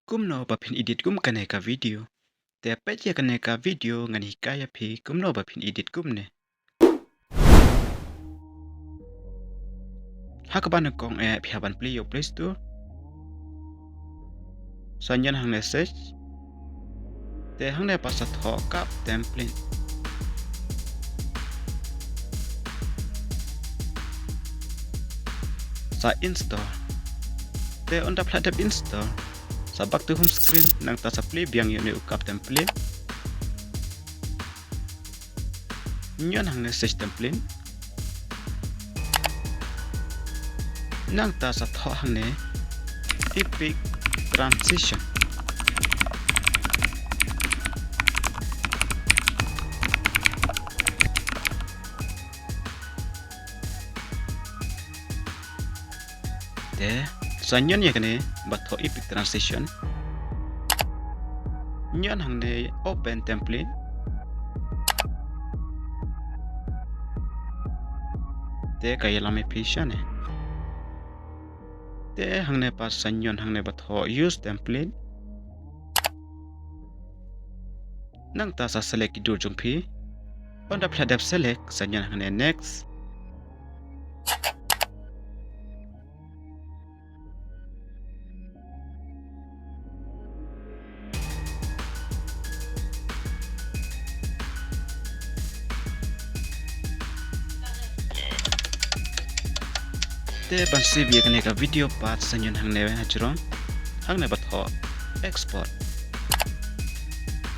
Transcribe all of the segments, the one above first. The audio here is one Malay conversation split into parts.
Kumno bapin edit kum kaneka video. Te peche kaneka video ngan hikaya phi kumno bapin edit kumne. Hakaban kong phi haban play yo Play Store. Sanyan hang message. Te hang ne pasat ho kap template. Sa install. Te onda platap install. Sabak tu home screen nang ta play biang yo ne ukap template. Nyan hang message template. Nang ta sa tho hang ne epic transition. Te sanyan ya kene batho epic transition. Nyan hang ne open template. Te kaya lame pisha ne. Te hang ne pas sanyon hang ne batho use template. Nang ta sa select dur jumpi. Onda pladap select sanyon hang ne next. Te bansi biya kene ka video part sanyon hang ne hajron hang ne batho export.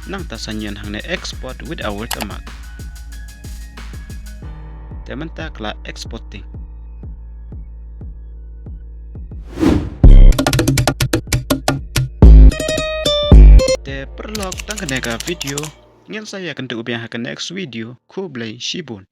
Nang ta sanyon hang ne export with a watermark. Te menta kla exporting. Te perlog tang kene ka video ngen saya akan tu ubiang next video ku blay shibun.